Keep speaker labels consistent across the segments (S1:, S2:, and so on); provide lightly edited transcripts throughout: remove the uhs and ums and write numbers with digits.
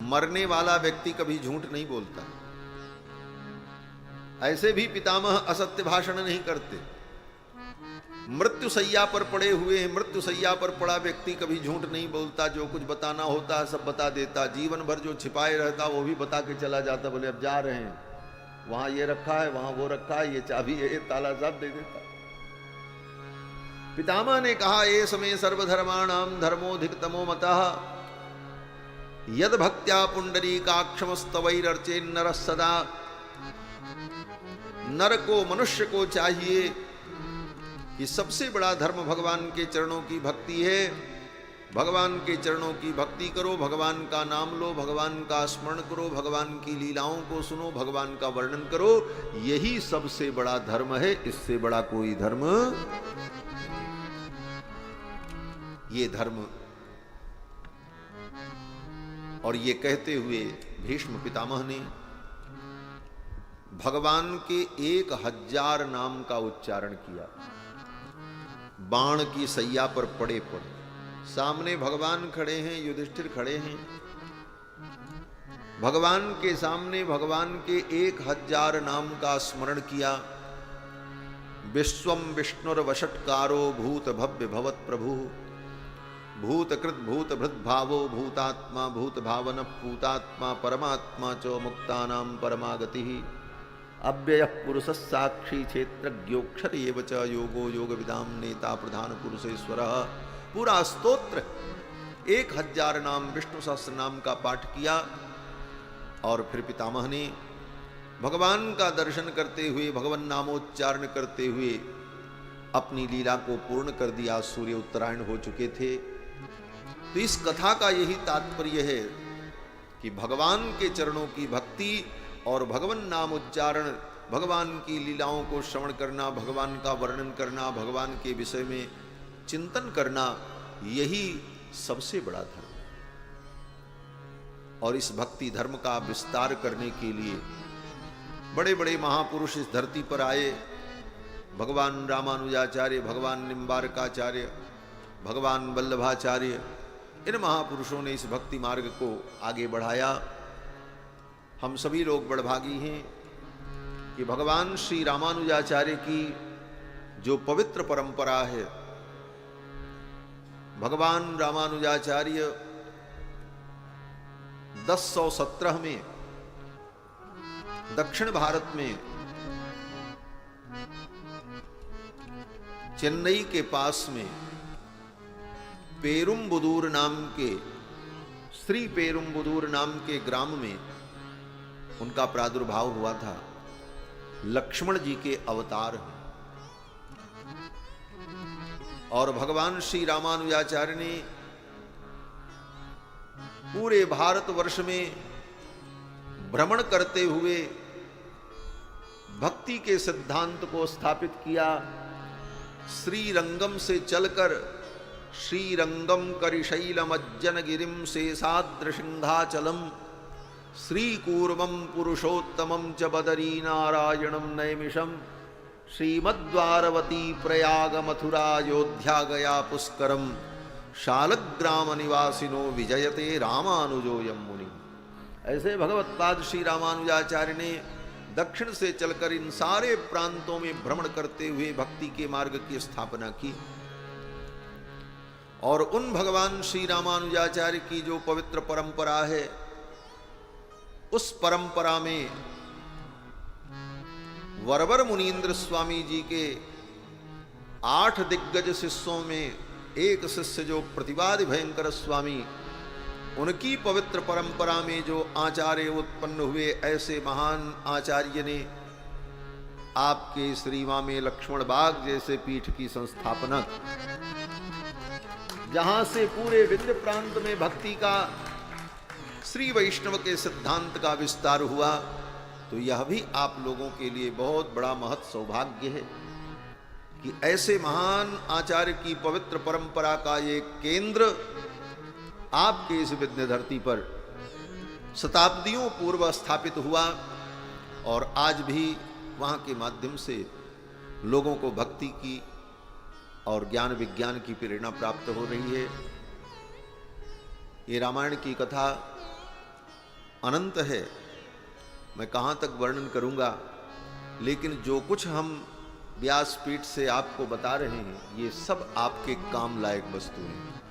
S1: मरने वाला व्यक्ति कभी झूठ नहीं बोलता। ऐसे भी पितामह असत्य भाषण नहीं करते। मृत्यु सैया पर पड़े हुए हैं, मृत्यु सैया पर पड़ा व्यक्ति कभी झूठ नहीं बोलता। जो कुछ बताना होता है सब बता देता। जीवन भर जो छिपाए रहता वो भी बता के चला जाता। बोले अब जा रहे हैं, वहां ये रखा है, वहां वो रखा है, ये चाबी है, ये ताला सब दे देता। पितामह ने कहा, ये समय सर्वधर्माणाम धर्मोधिकतमो मतः यद भक्त्या पुंडरीकाक्षमस्तवैरर्चे नर सदा। नर को, मनुष्य को चाहिए कि सबसे बड़ा धर्म भगवान के चरणों की भक्ति है। भगवान के चरणों की भक्ति करो, भगवान का नाम लो, भगवान का स्मरण करो, भगवान की लीलाओं को सुनो, भगवान का वर्णन करो। यही सबसे बड़ा धर्म है, इससे बड़ा कोई धर्म। ये धर्म। और ये कहते हुए भीष्म पितामह ने भगवान के 1000 नाम का उच्चारण किया। बाण की सैया पर पड़े पड़े, सामने भगवान खड़े हैं, युधिष्ठिर खड़े हैं। भगवान के सामने भगवान के 1000 नाम का स्मरण किया। विश्वम विष्णुर्वषट्कारो भूत भव्य भवत प्रभु भूतकृत भूत भृत भावो भूतात्मा भूत भावन पूतात्मा परमात्मा च मुक्तानाम परमागति अव्यय पुरुष साक्षी क्षेत्रज्ञोक्षर एव च योगो योग विदाम नेता प्रधान पुरुषेश्वर। पूरा स्तोत्र 1000 नाम विष्णु सहस्त्र नाम का पाठ किया। और फिर पितामह ने भगवान का दर्शन करते हुए, भगवान नामोच्चारण करते हुए अपनी लीला को पूर्ण कर दिया। सूर्य उत्तरायण हो चुके थे। तो इस कथा का यही तात्पर्य है कि भगवान के चरणों की भक्ति और भगवान नाम उच्चारण, भगवान की लीलाओं को श्रवण करना, भगवान का वर्णन करना, भगवान के विषय में चिंतन करना, यही सबसे बड़ा धर्म है। और इस भक्ति धर्म का विस्तार करने के लिए बड़े बड़े महापुरुष इस धरती पर आए। भगवान रामानुजाचार्य, भगवान निम्बारकाचार्य, भगवान वल्लभाचार्य, इन महापुरुषों ने इस भक्ति मार्ग को आगे बढ़ाया। हम सभी लोग बड़भागी हैं कि भगवान श्री रामानुजाचार्य की जो पवित्र परंपरा है, भगवान रामानुजाचार्य 1017 में दक्षिण भारत में चेन्नई के पास में पेरुम्बुदूर नाम के, श्री पेरुम्बुदूर नाम के ग्राम में उनका प्रादुर्भाव हुआ था। लक्ष्मण जी के अवतार हैं। और भगवान श्री रामानुजाचार्य ने पूरे भारतवर्ष में भ्रमण करते हुए भक्ति के सिद्धांत को स्थापित किया। श्रीरंगम से चलकर श्रीरंगम करिशैलमज्जनगिरिम शेषाद्रसिंहाचलम श्रीकूर्मं पुरुषोत्तमं च बदरी नारायणं नैमिषं श्रीमद्वारवती प्रयाग मथुरा अयोध्या गया पुष्करम शालग्राम निवासिनो विजयते रामानुजोयम मुनि। ऐसे भगवत्पाद श्री रामानुजाचार्य ने दक्षिण से चलकर इन सारे प्रांतों में भ्रमण करते हुए भक्ति के मार्ग की स्थापना की। और उन भगवान श्री रामानुजाचार्य की जो पवित्र परंपरा है, उस परंपरा में वरवर मुनीन्द्र स्वामी जी के 8 दिग्गज शिष्यों में एक शिष्य जो प्रतिवादि भयंकर स्वामी, उनकी पवित्र परंपरा में जो आचार्य उत्पन्न हुए, ऐसे महान आचार्य ने आपके श्रीमा में लक्ष्मण बाग जैसे पीठ की संस्थापना, जहां से पूरे विंध्य प्रांत में भक्ति का, श्री वैष्णव के सिद्धांत का विस्तार हुआ। तो यह भी आप लोगों के लिए बहुत बड़ा महत् सौभाग्य है कि ऐसे महान आचार्य की पवित्र परंपरा का ये केंद्र आपके इस विंध्य धरती पर शताब्दियों पूर्व स्थापित हुआ। और आज भी वहाँ के माध्यम से लोगों को भक्ति की और ज्ञान विज्ञान की प्रेरणा प्राप्त हो रही है। ये रामायण की कथा अनंत है, मैं कहाँ तक वर्णन करूँगा। लेकिन जो कुछ हम व्यासपीठ से आपको बता रहे हैं ये सब आपके काम लायक वस्तु हैं।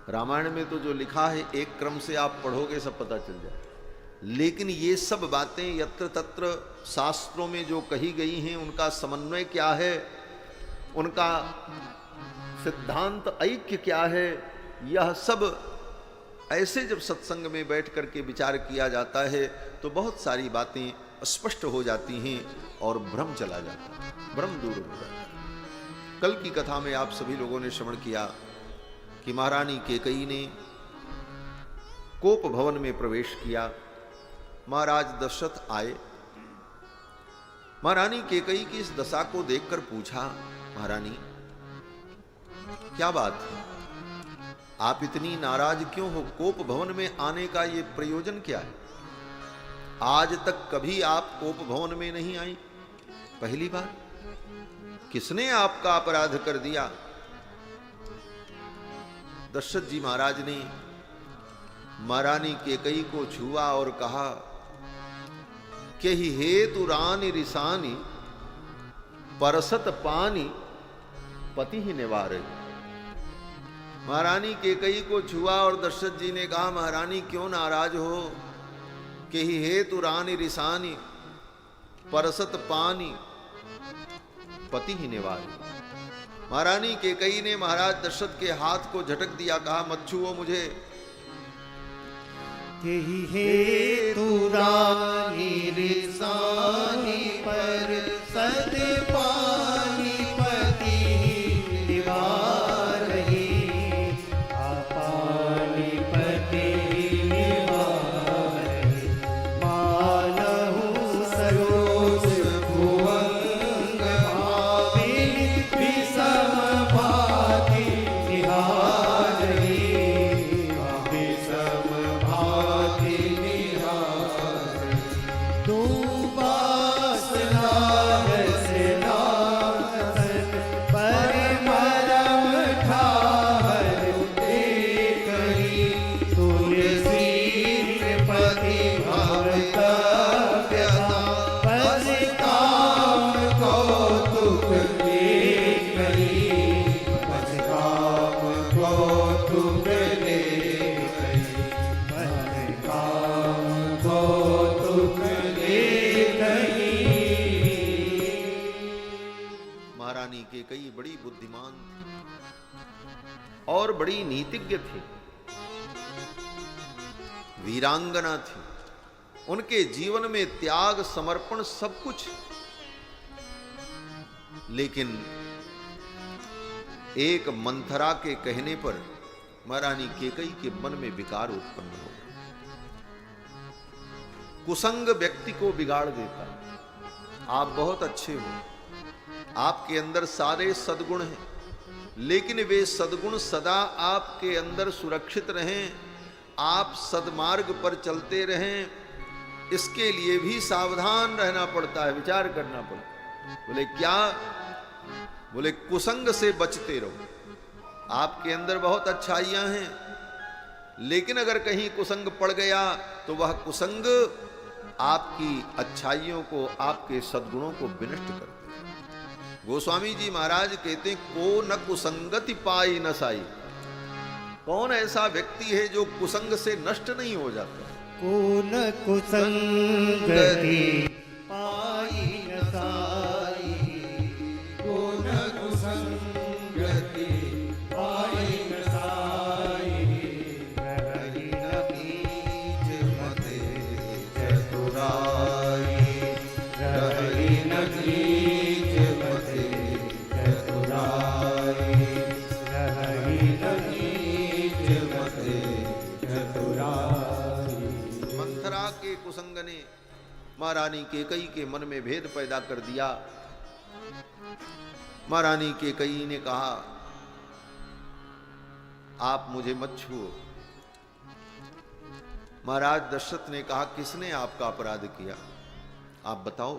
S1: रामायण में तो जो लिखा है एक क्रम से आप पढ़ोगे सब पता चल जाए, लेकिन ये सब बातें यत्र तत्र शास्त्रों में जो कही गई हैं उनका समन्वय क्या है, उनका सिद्धांत ऐक्य क्या है, यह सब ऐसे जब सत्संग में बैठ करके विचार किया जाता है तो बहुत सारी बातें स्पष्ट हो जाती हैं और भ्रम चला जाता है, भ्रम दूर हो जाता है। कल की कथा में आप सभी लोगों ने श्रवण किया कि महारानी कैकेयी ने कोप भवन में प्रवेश किया। महाराज दशरथ आए, महारानी कैकेयी की इस दशा को देखकर पूछा, महारानी क्या बात है, आप इतनी नाराज क्यों हो? कोप भवन में आने का ये प्रयोजन क्या है? आज तक कभी आप कोप भवन में नहीं आई, पहली बार। किसने आपका अपराध कर दिया? दशरथ जी महाराज ने महारानी कैकेयी को छुआ और कहा कि ही हेतु रानी रिसानी परसत पानी पति ही निवारे। महारानी कैकेयी को छुआ और दशरथ जी ने कहा, महारानी क्यों नाराज हो? कि ही हेतु रानी रिसानी परसत पानी पति ही निवारे। महारानी कैकेयी ने महाराज दशरथ के हाथ को झटक दिया, कहा मत छुओ मुझे।
S2: हेतु रानी रिसानी परसत पानी पति निवारहि। पानी पति निवारहि। मानहु सरोज भुवंग भाविनि विषम भाति निहारहि। विषम भाति निहारहि। तू वासना रसनासन परमरम ठाहर देखहि। तुलसी पति भक्त व्यथा पस काम कौतुक देखहि। पस काम कौतुक देखहि। पस काम कौतुक देखहि।
S1: महारानी कैकेयी बड़ी बुद्धिमान थी और बड़ी नीतिज्ञ थी, वीरांगना थी। उनके जीवन में त्याग समर्पण सब कुछ, लेकिन एक मंथरा के कहने पर महारानी कैकेयी के मन में विकार उत्पन्न हो गया। कुसंग व्यक्ति को बिगाड़ देता है। आप बहुत अच्छे हो, आपके अंदर सारे सद्गुण हैं, लेकिन वे सद्गुण सदा आपके अंदर सुरक्षित रहें, आप सद्मार्ग पर चलते रहें, इसके लिए भी सावधान रहना पड़ता है, विचार करना पड़ता है। बोले क्या? बोले कुसंग से बचते रहो। आपके अंदर बहुत अच्छाइयां हैं, लेकिन अगर कहीं कुसंग पड़ गया तो वह कुसंग आपकी अच्छाइयों को, आपके सद्गुणों को विनष्ट कर दे। गोस्वामी जी महाराज कहते हैं, को न कुसंगति पाई न साई। कौन ऐसा व्यक्ति है जो कुसंग से नष्ट नहीं हो जाता?
S2: को न कुसंगति पाई न साई। को न कुसंगति पाई न साई। रहि न नीच मते चतुराई। रहि न नीच मते चतुराई। रहि न नीच मते चतुराई।
S1: मंथरा के कुसंग ने महारानी कैकेयी के मन में भेद पैदा कर दिया। महारानी कैकेयी ने कहा, आप मुझे मत छुओ। महाराज दशरथ ने कहा, किसने आपका अपराध किया? आप बताओ।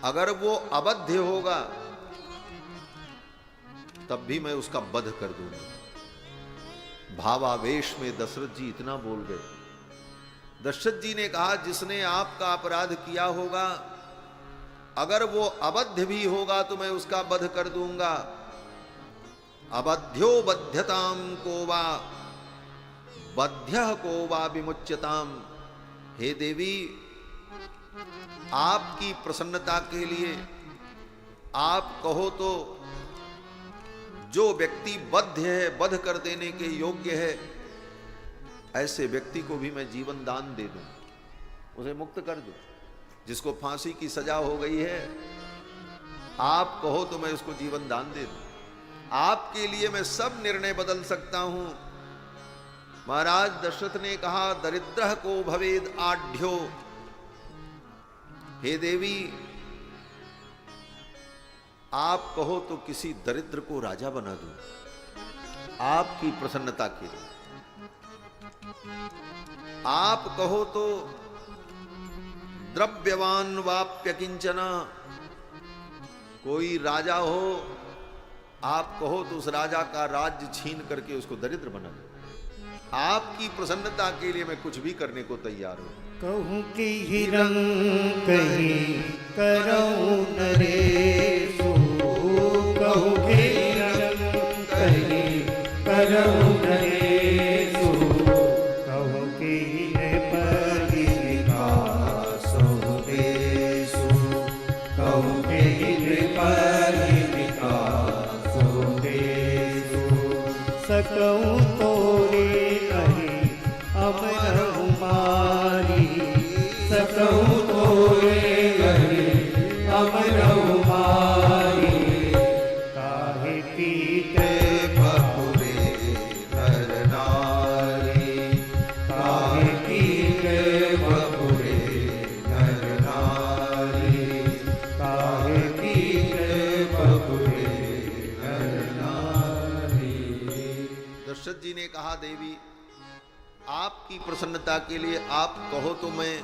S1: अगर वो अबध्य होगा तब भी मैं उसका वध कर दूंगा। भावावेश में दशरथ जी इतना बोल गए। दशरथ जी ने कहा, जिसने आपका अपराध किया होगा, अगर वो अबद्ध भी होगा तो मैं उसका वध कर दूंगा। अबध्यो बध्यताम को वा बध्यः को वा विमुच्यताम। हे देवी, आपकी प्रसन्नता के लिए आप कहो तो जो व्यक्ति बद्ध है, वध कर देने के योग्य है, ऐसे व्यक्ति को भी मैं जीवन दान दे दूं, उसे मुक्त कर दूं। जिसको फांसी की सजा हो गई है, आप कहो तो मैं उसको जीवन दान दे दूं। आपके लिए मैं सब निर्णय बदल सकता हूं। महाराज दशरथ ने कहा, दरिद्रः को भवेद आढ्यो। हे देवी, आप कहो तो किसी दरिद्र को राजा बना दूं, आपकी प्रसन्नता के लिए। आप कहो तो द्रव्यवान वाप्य किंचना, कोई राजा हो, आप कहो तो उस राजा का राज्य छीन करके उसको दरिद्र बना दो। आपकी प्रसन्नता के लिए मैं कुछ भी करने को तैयार हूं।
S2: कहूँ कि हिरं कहीं करऊँ नरेशु, कहूँ कि हिरं कहीं करऊँ नरेशु, कहूँ कि नृपति विकासो देशु, कहूँ कि नृपति विकासो देशु, सकऊँ तोरे कहीं अमर उमारी, सकऊँ तोरे कहीं अमर उमारी, काहे पीते बहुरे नर नारी, काहे पीते बहुरे नर नारी, काहे पीते बहुरे नर नारी।
S1: दशरथ जी ने कहा, देवी, आपकी प्रसन्नता के लिए आप कहो तो मैं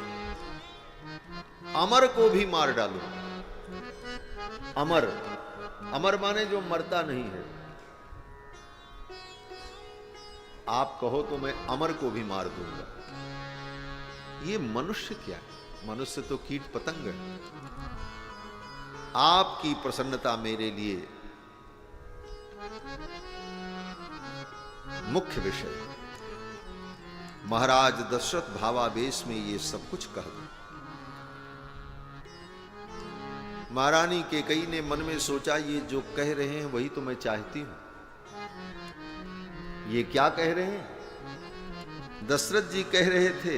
S1: अमर को भी मार डालूं। अमर, अमर माने जो मरता नहीं है। आप कहो तो मैं अमर को भी मार दूंगा। ये मनुष्य क्या है? मनुष्य तो कीट पतंग है। आपकी प्रसन्नता मेरे लिए मुख्य विषय है। महाराज दशरथ भावावेश में ये सब कुछ कह दिया। महारानी कैकेयी ने मन में सोचा, ये जो कह रहे हैं वही तो मैं चाहती हूं। ये क्या कह रहे हैं? दशरथ जी कह रहे थे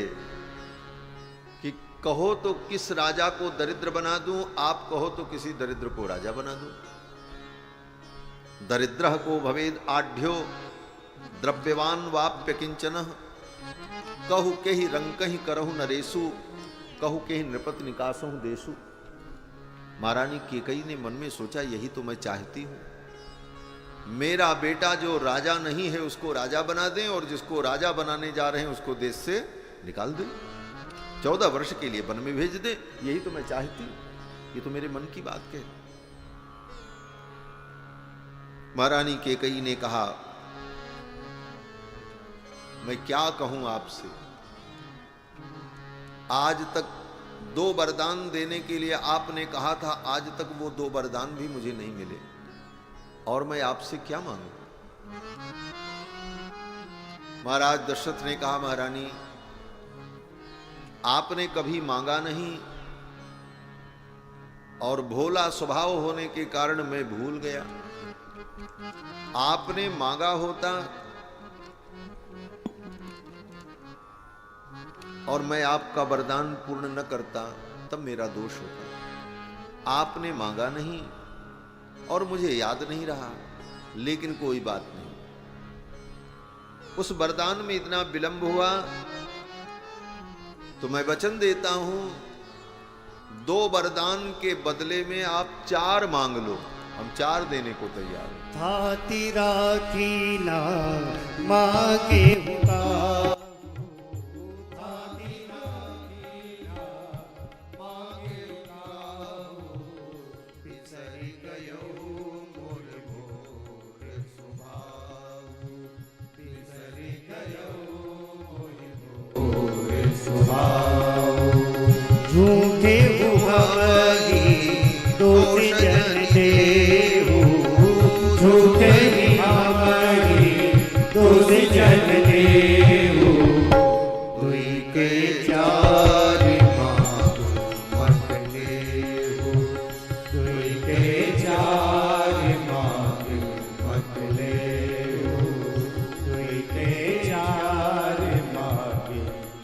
S1: कि कहो तो किस राजा को दरिद्र बना दूं, आप कहो तो किसी दरिद्र को राजा बना दूं। दरिद्रः को भवेद आढ्यो द्रव्यवान वाप्य किंचनः, कहु के ही रंक ही करहु नरेशु, कहु के ही नृपत निकासहु देशु। महारानी कैकेयी ने मन में सोचा, यही तो मैं चाहती हूं। मेरा बेटा जो राजा नहीं है उसको राजा बना दें, और जिसको राजा बनाने जा रहे हैं उसको देश से निकाल दें, 14 वर्ष के लिए वन में भेज दें। यही तो मैं चाहती हूं। ये तो मेरे मन की बात कह। महारानी कैकेयी ने कहा, मैं क्या कहूं आपसे। आज तक 2 वरदान देने के लिए आपने कहा था, आज तक वो 2 वरदान भी मुझे नहीं मिले, और मैं आपसे क्या मांगू। महाराज दशरथ ने कहा, महारानी आपने कभी मांगा नहीं, और भोला स्वभाव होने के कारण मैं भूल गया। आपने मांगा होता और मैं आपका वरदान पूर्ण न करता, तब मेरा दोष होता। आपने मांगा नहीं और मुझे याद नहीं रहा, लेकिन कोई बात नहीं। उस वरदान में इतना विलंब हुआ तो मैं वचन देता हूं, 2 वरदान के बदले में आप 4 मांग लो, हम 4 देने को तैयार हैं।
S2: थाती राखी ना मांगे हुआ,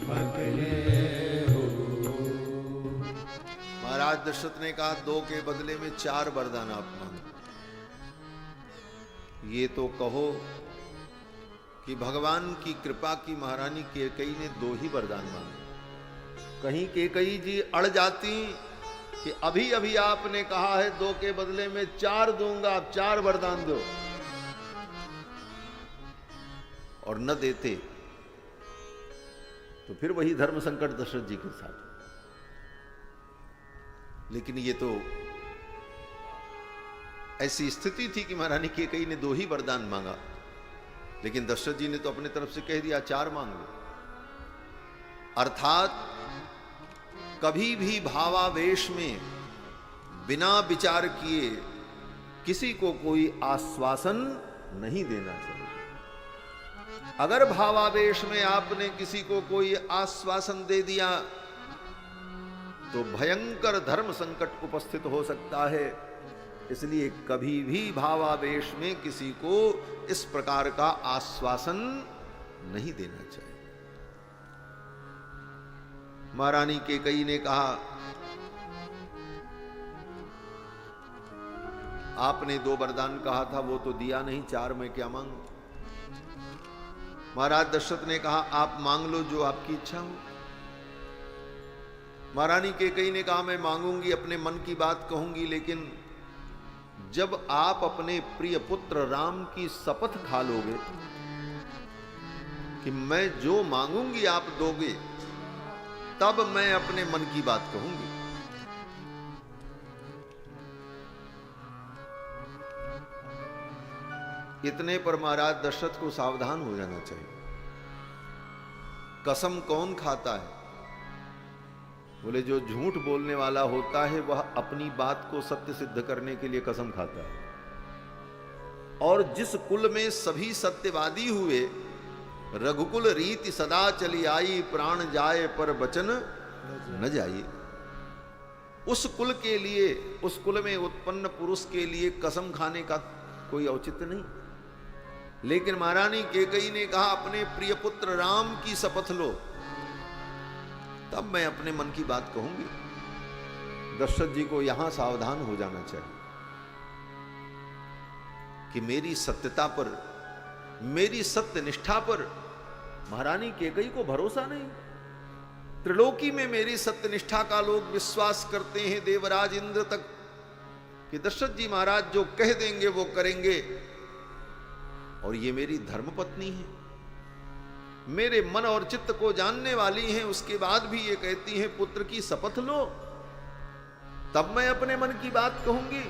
S2: पकड़े हो।
S1: महाराज दशरथ ने कहा 2 के बदले में 4 वरदान आप मांगो। ये तो कहो कि भगवान की कृपा की महारानी कैकेयी ने 2 ही वरदान मांगे। कहीं कैकेयी जी अड़ जाती कि अभी अभी आपने कहा है 2 के बदले में 4 दूंगा, आप 4 वरदान दो, और न देते तो फिर वही धर्म संकट दशरथ जी के साथ। लेकिन ये तो ऐसी स्थिति थी कि महारानी कैकेयी ने 2 ही वरदान मांगा, लेकिन दशरथ जी ने तो अपने तरफ से कह दिया 4 मांग लो। अर्थात कभी भी भावावेश में बिना विचार किए किसी को कोई आश्वासन नहीं देना चाहिए। अगर भावावेश में आपने किसी को कोई आश्वासन दे दिया तो भयंकर धर्म संकट उपस्थित हो सकता है। इसलिए कभी भी भावावेश में किसी को इस प्रकार का आश्वासन नहीं देना चाहिए। महारानी कैकेयी ने कहा आपने 2 वरदान कहा था वो तो दिया नहीं, 4 मैं क्या मांगू। महाराज दशरथ ने कहा आप मांग लो जो आपकी इच्छा हो। महारानी कैकेयी ने कहा मैं मांगूंगी, अपने मन की बात कहूंगी, लेकिन जब आप अपने प्रिय पुत्र राम की शपथ खा लोगे कि मैं जो मांगूंगी आप दोगे, तब मैं अपने मन की बात कहूंगी। इतने पर महाराज दशरथ को सावधान हो जाना चाहिए। कसम कौन खाता है? बोले जो झूठ बोलने वाला होता है वह अपनी बात को सत्य सिद्ध करने के लिए कसम खाता है। और जिस कुल में सभी सत्यवादी हुए, रघुकुल रीति सदा चली आई, प्राण जाए पर वचन न जाए, उस कुल के लिए, उस कुल में उत्पन्न पुरुष के लिए कसम खाने का कोई औचित्य नहीं। लेकिन महारानी कैकेयी ने कहा अपने प्रिय पुत्र राम की शपथ लो, तब मैं अपने मन की बात कहूंगी। दशरथ जी को यहां सावधान हो जाना चाहिए कि मेरी सत्यता पर, मेरी सत्य निष्ठा पर महारानी कैकेयी को भरोसा नहीं। त्रिलोकी में मेरी सत्य निष्ठा का लोग विश्वास करते हैं, देवराज इंद्र तक, कि दशरथ जी महाराज जो कह देंगे वो करेंगे। और ये मेरी धर्मपत्नी है, मेरे मन और चित्त को जानने वाली हैं, उसके बाद भी ये कहती हैं पुत्र की शपथ लो, तब मैं अपने मन की बात कहूंगी।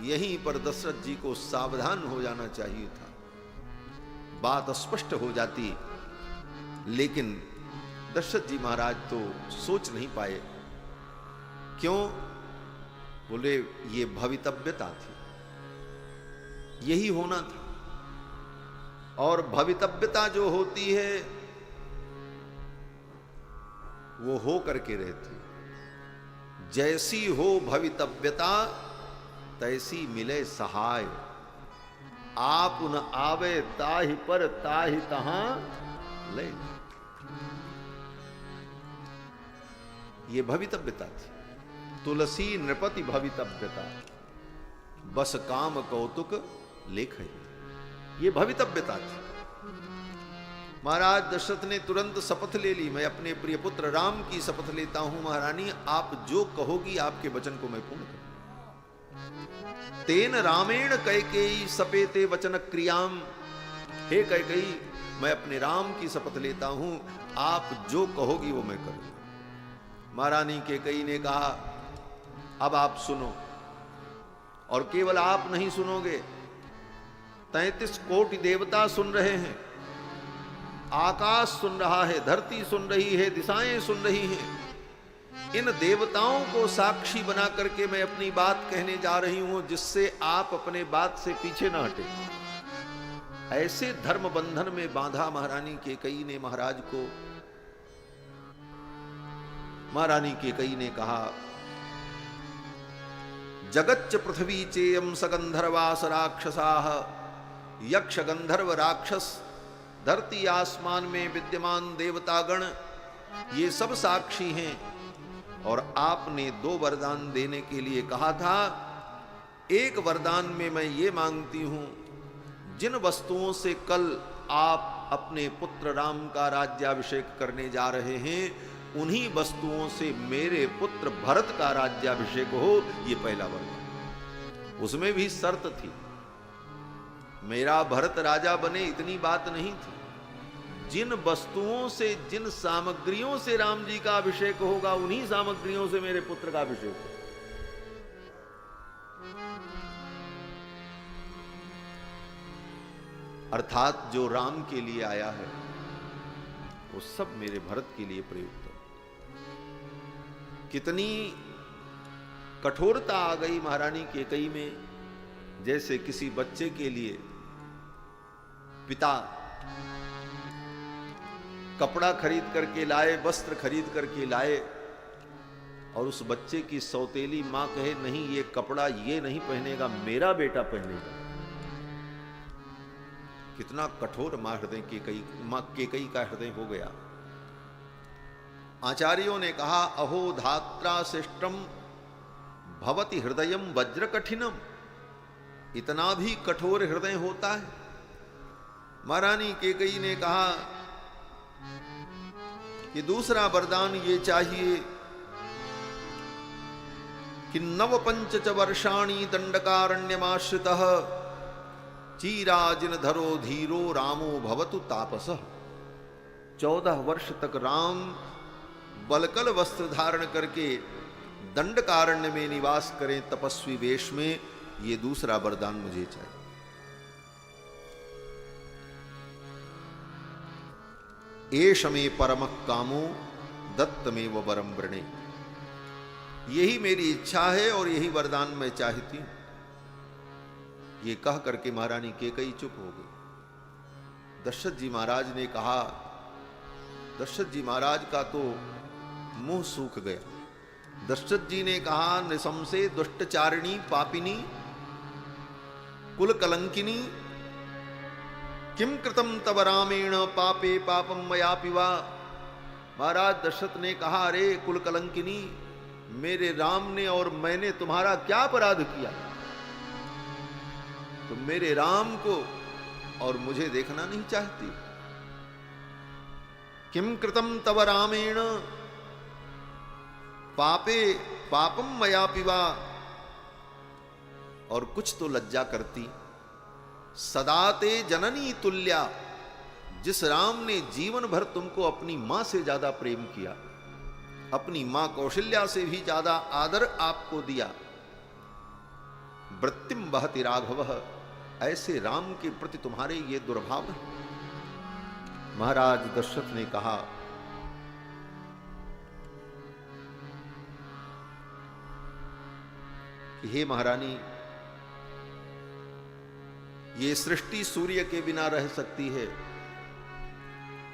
S1: यहीं पर दशरथ जी को सावधान हो जाना चाहिए था। बात स्पष्ट हो जाती, लेकिन दशरथ जी महाराज तो सोच नहीं पाए। क्यों? बोले ये भवितव्यता थी, यही होना था। और भवितव्यता जो होती है वो हो करके रहती। जैसी हो भवितव्यता तैसी मिले सहाय, आप न आवे ताहि पर ताहि तहां ले। ये भवितव्यता थी। तुलसी नृपति भवितव्यता, बस काम कौतुक लेख। ये भवितव्यता थी। महाराज दशरथ ने तुरंत शपथ ले ली, मैं अपने प्रिय पुत्र राम की शपथ लेता हूं महारानी, आप जो कहोगी आपके वचन को मैं पूर्ण करूंगा। तेन रामेण कैकेयी सपेते वचन क्रियाम। हे कैकेयी, मैं अपने राम की शपथ लेता हूं, आप जो कहोगी वो मैं करूंगा। महारानी कैकेयी ने कहा अब आप सुनो, और केवल आप नहीं सुनोगे, 33 कोटि देवता सुन रहे हैं, आकाश सुन रहा है, धरती सुन रही है, दिशाएं सुन रही हैं। इन देवताओं को साक्षी बना करके मैं अपनी बात कहने जा रही हूं, जिससे आप अपने बात से पीछे ना हटे। ऐसे धर्म बंधन में बांधा महारानी कैकेयी ने महाराज को। महारानी कैकेयी ने कहा जगच्च पृथ्वी चेयम सगंधर्वास राक्षसाः, यक्ष गंधर्व राक्षस धरती आसमान में विद्यमान देवतागण ये सब साक्षी हैं। और आपने 2 वरदान देने के लिए कहा था। एक वरदान में मैं ये मांगती हूं, जिन वस्तुओं से कल आप अपने पुत्र राम का राज्याभिषेक करने जा रहे हैं, उन्हीं वस्तुओं से मेरे पुत्र भरत का राज्याभिषेक हो, ये पहला वरदान। उसमें भी शर्त थी, मेरा भरत राजा बने इतनी बात नहीं थी, जिन वस्तुओं से, जिन सामग्रियों से राम जी का अभिषेक होगा, उन्हीं सामग्रियों से मेरे पुत्र का अभिषेक हो। अर्थात जो राम के लिए आया है वो सब मेरे भरत के लिए प्रयुक्त है। कितनी कठोरता आ गई महारानी कैकेयी में, जैसे किसी बच्चे के लिए पिता कपड़ा खरीद करके लाए, वस्त्र खरीद करके लाए, और उस बच्चे की सौतेली मां कहे नहीं, ये कपड़ा ये नहीं पहनेगा, मेरा बेटा पहनेगा। कितना कठोर मां कैकेयी का हृदय हो गया। आचार्यों ने कहा, अहो धात्रा शिष्टम भवति हृदयम वज्र कठिनम। इतना भी कठोर हृदय होता है। महारानी कैकेयी ने कहा कि दूसरा वरदान ये चाहिए कि 9 पंच वर्षाणि दंडकारण्यमाश्रितः चीराजिन धरो धीरो रामो भवतु तापसः। 14 वर्ष तक राम बलकल वस्त्र धारण करके दंडकारण्य में निवास करें, तपस्वी वेश में। ये दूसरा वरदान मुझे चाहिए। एष में परमः कामो दत्त में व वरम वृणे। यही मेरी इच्छा है और यही वरदान मैं चाहती हूं। ये कह करके महारानी कैकेयी चुप हो गई। दशरथ जी महाराज ने कहा, दशरथ जी महाराज का तो मुंह सूख गया। दशरथ जी ने कहा, निसंशय दुष्टचारिणी पापिनी कुल कलंकिनी किम कृतम तव रामेण पापे पापम मया पिवा। महाराज दशरथ ने कहा, अरे कुल कलंकिनी, मेरे राम ने और मैंने तुम्हारा क्या अपराध किया? तुम मेरे राम को और मुझे देखना नहीं चाहती। किम कृतम तव रामेण पापे पापम मया पिवा। और कुछ तो लज्जा करती। सदा ते जननी तुल्या। जिस राम ने जीवन भर तुमको अपनी मां से ज्यादा प्रेम किया, अपनी मां कौशल्या से भी ज्यादा आदर आपको दिया, वृत्तिम वहति राघवः, ऐसे राम के प्रति तुम्हारे ये दुर्भाव है। महाराज दशरथ ने कहा, कि हे महारानी, ये सृष्टि सूर्य के बिना रह सकती है,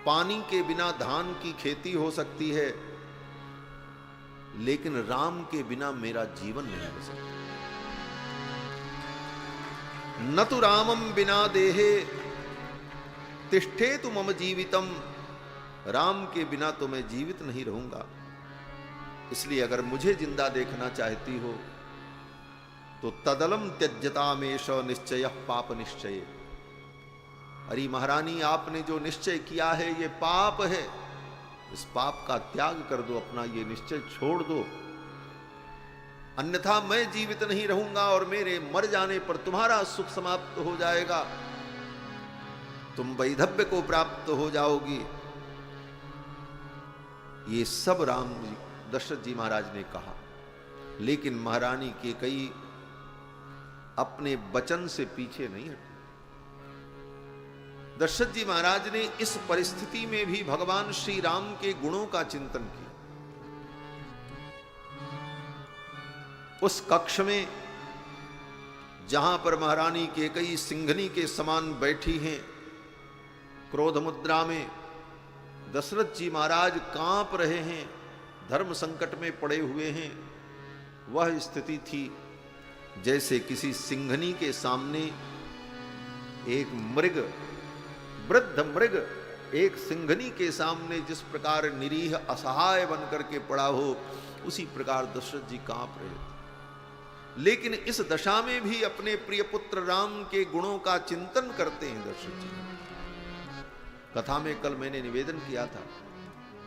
S1: पानी के बिना धान की खेती हो सकती है, लेकिन राम के बिना मेरा जीवन नहीं हो सकता। न तु रामम बिना देहे तिष्ठे तु मम जीवितम। राम के बिना तो मैं जीवित नहीं रहूंगा। इसलिए अगर मुझे जिंदा देखना चाहती हो तो तदलम त्यज्यतामेष निश्चय पाप निश्चय। अरे महारानी, आपने जो निश्चय किया है ये पाप है। इस पाप का त्याग कर दो, अपना ये निश्चय छोड़ दो, अन्यथा मैं जीवित नहीं रहूंगा और मेरे मर जाने पर तुम्हारा सुख समाप्त हो जाएगा, तुम वैधव्य को प्राप्त हो जाओगी। ये सब राम जी, दशरथ जी महाराज ने कहा। लेकिन महारानी कैकेयी अपने वचन से पीछे नहीं हटी। दशरथ जी महाराज ने इस परिस्थिति में भी भगवान श्री राम के गुणों का चिंतन किया। उस कक्ष में जहां पर महारानी कैकेयी सिंघनी के समान बैठी हैं, क्रोध मुद्रा में, दशरथ जी महाराज कांप रहे हैं, धर्म संकट में पड़े हुए हैं। वह स्थिति थी जैसे किसी सिंघनी के सामने एक मृग वृद्ध मृग एक सिंघनी के सामने जिस प्रकार निरीह असहाय बन करके पड़ा हो, उसी प्रकार दशरथ जी कांप रहे थे। लेकिन इस दशा में भी अपने प्रिय पुत्र राम के गुणों का चिंतन करते हैं दशरथ जी। कथा में कल मैंने निवेदन किया था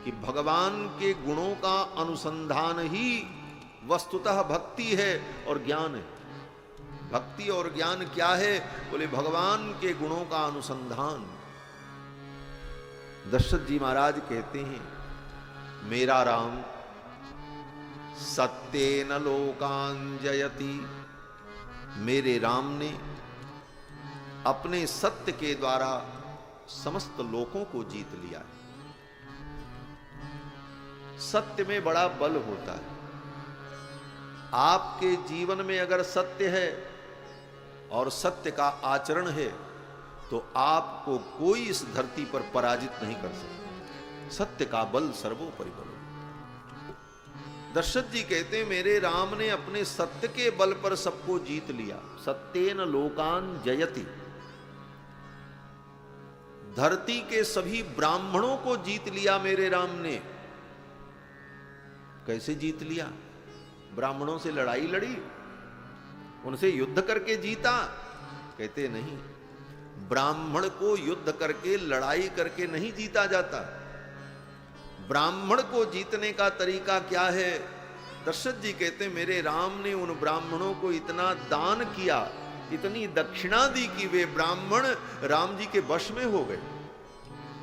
S1: कि भगवान के गुणों का अनुसंधान ही वस्तुतः भक्ति है और ज्ञान है। भक्ति और ज्ञान क्या है? बोले भगवान के गुणों का अनुसंधान। दशरथ जी महाराज कहते हैं, मेरा राम सत्येन लोकान जयति, मेरे राम ने अपने सत्य के द्वारा समस्त लोकों को जीत लिया है। सत्य में बड़ा बल होता है। आपके जीवन में अगर सत्य है और सत्य का आचरण है तो आपको कोई इस धरती पर पराजित नहीं कर सकता। सत्य का बल सर्वोपरि बल। दशरथ जी कहते हैं, मेरे राम ने अपने सत्य के बल पर सबको जीत लिया। सत्येन लोकान जयति, धरती के सभी ब्राह्मणों को जीत लिया मेरे राम ने। कैसे जीत लिया? ब्राह्मणों से लड़ाई लड़ी, उनसे युद्ध करके जीता? कहते नहीं, ब्राह्मण को युद्ध करके लड़ाई करके नहीं जीता जाता। ब्राह्मण को जीतने का तरीका क्या है? दशरथ जी कहते, मेरे राम ने उन ब्राह्मणों को इतना दान किया, इतनी दक्षिणा दी कि वे ब्राह्मण राम जी के वश में हो गए।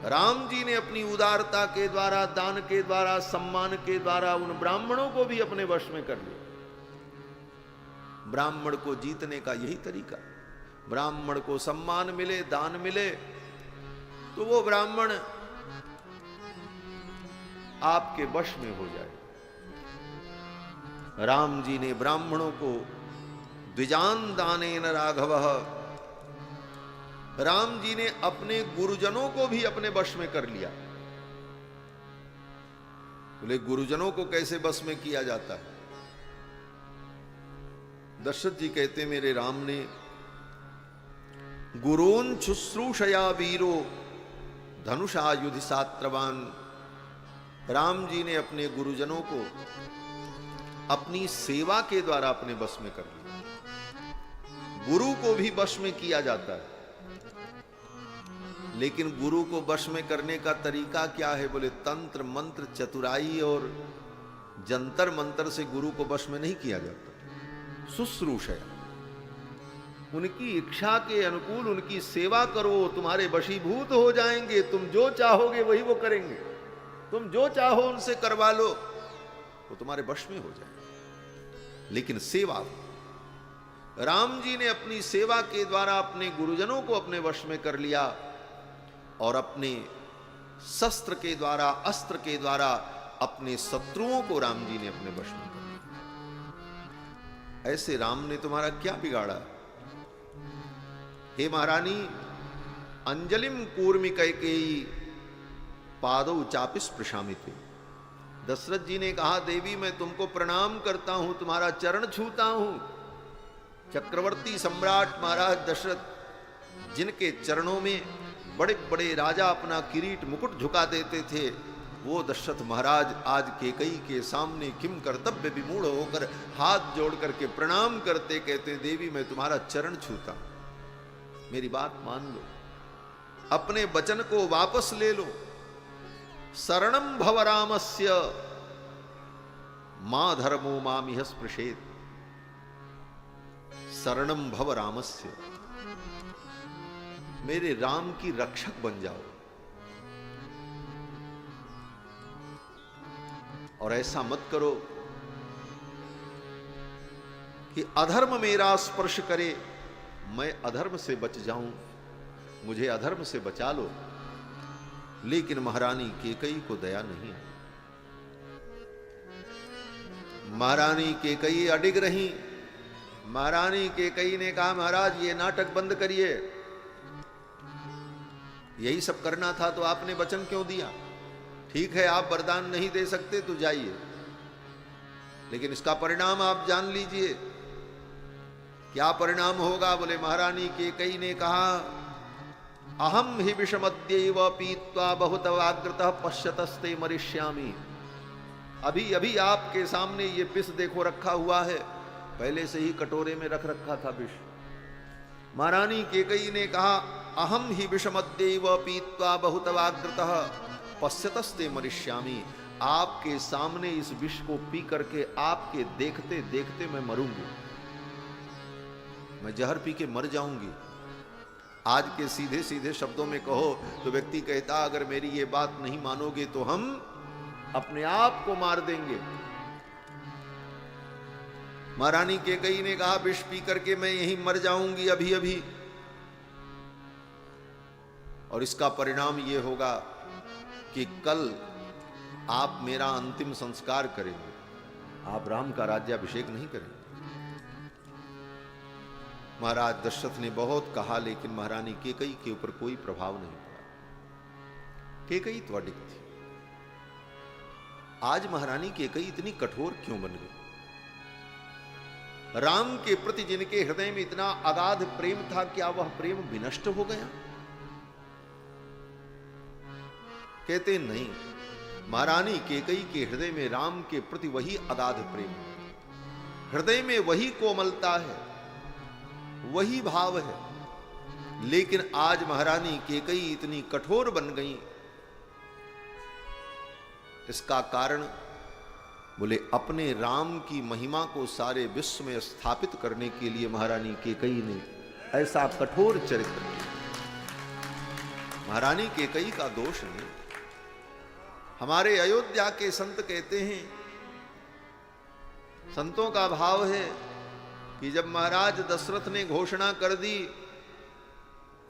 S1: राम जी ने अपनी उदारता के द्वारा, दान के द्वारा, सम्मान के द्वारा उन ब्राह्मणों को भी अपने वश में कर लिया। ब्राह्मण को जीतने का यही तरीका। ब्राह्मण को सम्मान मिले, दान मिले, तो वो ब्राह्मण आपके वश में हो जाए। राम जी ने ब्राह्मणों को द्विजान दानेन राघवः, राम जी ने अपने गुरुजनों को भी अपने वश में कर लिया। बोले गुरुजनों को कैसे वश में किया जाता है? दशरथ जी कहते, मेरे राम ने गुरून् शुश्रूषया वीरो धनुषा युधि सात्रवान, राम जी ने अपने गुरुजनों को अपनी सेवा के द्वारा अपने वश में कर लिया। गुरु को भी वश में किया जाता है, लेकिन गुरु को वश में करने का तरीका क्या है? बोले तंत्र मंत्र चतुराई और जंतर मंत्र से गुरु को वश में नहीं किया जाता। शुश्रूषया, उनकी इच्छा के अनुकूल उनकी सेवा करो, तुम्हारे वशीभूत हो जाएंगे। तुम जो चाहोगे वही वो करेंगे। तुम जो चाहो उनसे करवा लो, वो तुम्हारे वश में हो जाए। लेकिन सेवा, राम जी ने अपनी सेवा के द्वारा अपने गुरुजनों को अपने वश में कर लिया और अपने शस्त्र के द्वारा, अस्त्र के द्वारा अपने शत्रुओं को राम जी ने अपने वश में कर लिया। ऐसे राम ने तुम्हारा क्या बिगाड़ा? हे महारानी, अंजलिम कूर्मि कैकेयी पादौ चापिस प्रशामिते। दशरथ जी ने कहा, देवी मैं तुमको प्रणाम करता हूं, तुम्हारा चरण छूता हूं। चक्रवर्ती सम्राट महाराज दशरथ, जिनके चरणों में बड़े बड़े राजा अपना किरीट मुकुट झुका देते थे, वो दशरथ महाराज आज केकई के सामने किम कर्तव्य विमूढ़ होकर हाथ जोड़ करके प्रणाम करते, कहते, देवी मैं तुम्हारा चरण छूता, मेरी बात मान लो, अपने वचन को वापस ले लो। शरणम भव रामस्य मां धर्मो मामिह स्पृशेत। शरणम भव रामस्य, मेरे राम की रक्षक बन जाओ। और ऐसा मत करो कि अधर्म मेरा स्पर्श करे, मैं अधर्म से बच जाऊं, मुझे अधर्म से बचा लो। लेकिन महारानी केकई को दया नहीं। महारानी केकई अडिग रही। महारानी केकई ने कहा, महाराज ये नाटक बंद करिए, यही सब करना था तो आपने वचन क्यों दिया? ठीक है, आप वरदान नहीं दे सकते तो जाइए, लेकिन इसका परिणाम आप जान लीजिए। क्या परिणाम होगा? बोले महारानी केकई ने कहा अहम हि विषमद्यैव पीत्वा बहुत वाग्रतः पश्यतस्ते मरिष्यामि। अभी अभी आपके सामने ये विष देखो रखा हुआ है, पहले से ही कटोरे में रख रखा था विष। महारानी कैकेयी ने कहा अहम ही विषमद्यैव पीत्वा बहुत वाग्रतः पश्यतस्ते मरिष्यामि। आपके सामने इस विष को पी करके आपके देखते देखते मैं मरूंगी, मैं जहर पी के मर जाऊंगी। आज के सीधे सीधे शब्दों में कहो तो व्यक्ति कहता अगर मेरी ये बात नहीं मानोगे तो हम अपने आप को मार देंगे। महारानी कैकेयी ने कहा विष पी करके मैं यहीं मर जाऊंगी अभी अभी, और इसका परिणाम यह होगा कि कल आप मेरा अंतिम संस्कार करेंगे, आप राम का राज्याभिषेक नहीं करेंगे। महाराज दशरथ ने बहुत कहा लेकिन महारानी कैकेयी के ऊपर कोई प्रभाव नहीं पड़ा। कैकेयी तो अडिग थी। आज महारानी कैकेयी इतनी कठोर क्यों बन गई? राम के प्रति जिनके हृदय में इतना अगाध प्रेम था, क्या वह प्रेम विनष्ट हो गया? कहते नहीं, महारानी कैकेयी के हृदय में राम के प्रति वही अगाध प्रेम, हृदय में वही कोमलता है, वही भाव है। लेकिन आज महारानी कैकेयी इतनी कठोर बन गई, इसका कारण बोले अपने राम की महिमा को सारे विश्व में स्थापित करने के लिए महारानी कैकेयी ने ऐसा कठोर चरित्र किया। महारानी कैकेयी का दोष नहीं। हमारे अयोध्या के संत कहते हैं, संतों का भाव है कि जब महाराज दशरथ ने घोषणा कर दी